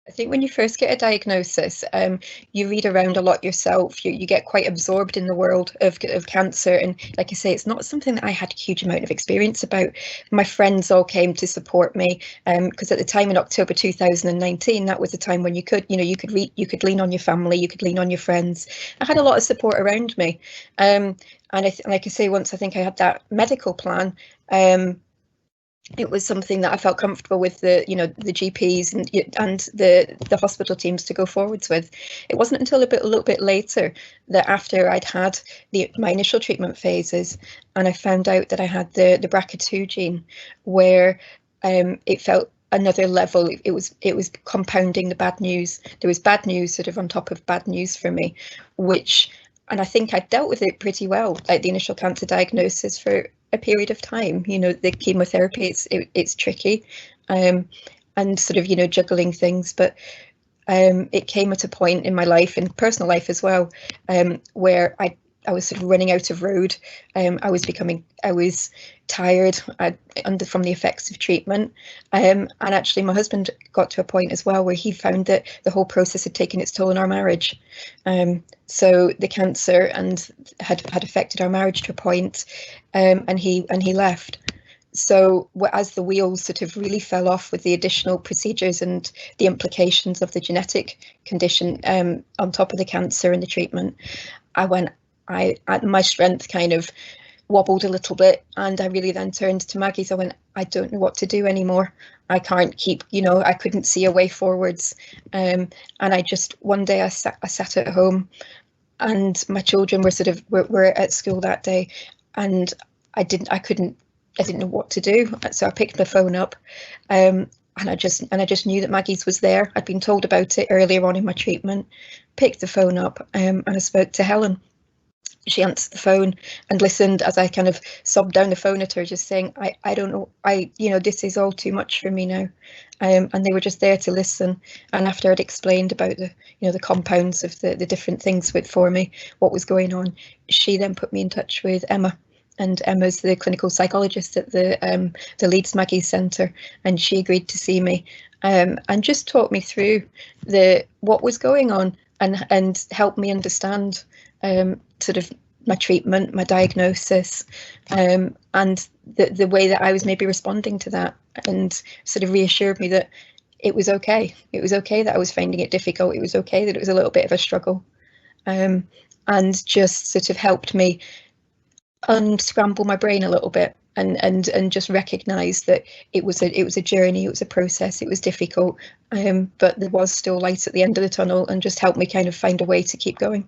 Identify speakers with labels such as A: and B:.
A: I think when you first get a diagnosis, you read around a lot yourself. You get quite absorbed in the world of cancer, and like I say, it's not something that I had a huge amount of experience about. My friends all came to support me, because at the time in October 2019, that was the time when you could lean on your family, you could lean on your friends. I had a lot of support around me, and like I say, once I think I had that medical plan. It was something that I felt comfortable with the GPs and the hospital teams to go forwards with. It wasn't until a little bit later that after I'd had my initial treatment phases and I found out that I had the BRCA2 gene, where it felt another level. It was compounding the bad news. There was bad news sort of on top of bad news for me, and I think I dealt with it pretty well, like the initial cancer diagnosis, for a period of time. The chemotherapy, it's tricky, and sort of juggling things, but it came at a point in my life, in personal life as well, where I was sort of running out of road. I was tired from the effects of treatment, and actually my husband got to a point as well where he found that the whole process had taken its toll on our marriage. So the cancer had affected our marriage to a point, and he left. So as the wheels sort of really fell off with the additional procedures and the implications of the genetic condition, on top of the cancer and the treatment, my strength kind of wobbled a little bit, and I really then turned to Maggie. So I went, I don't know what to do anymore. I can't keep, I couldn't see a way forwards. And I just, one day I sat at home, and my children were at school that day, and I didn't know what to do. So I picked my phone up, and I just knew that Maggie's was there. I'd been told about it earlier on in my treatment. Picked the phone up, and I spoke to Helen. She answered the phone and listened as I kind of sobbed down the phone at her, just saying, I don't know, this is all too much for me now. And they were just there to listen. And after I'd explained about the compounds of the different things for me, what was going on, she then put me in touch with Emma. And Emma's the clinical psychologist at the Leeds Maggie Centre, and she agreed to see me, and just talk me through what was going on, and help me understand sort of my treatment, my diagnosis, and the way that I was maybe responding to that, and sort of reassured me that it was okay. It was okay that I was finding it difficult. It was okay that it was a little bit of a struggle, and just sort of helped me unscramble my brain a little bit, and just recognise that it was a journey, it was a process, it was difficult, but there was still light at the end of the tunnel, and just helped me kind of find a way to keep going.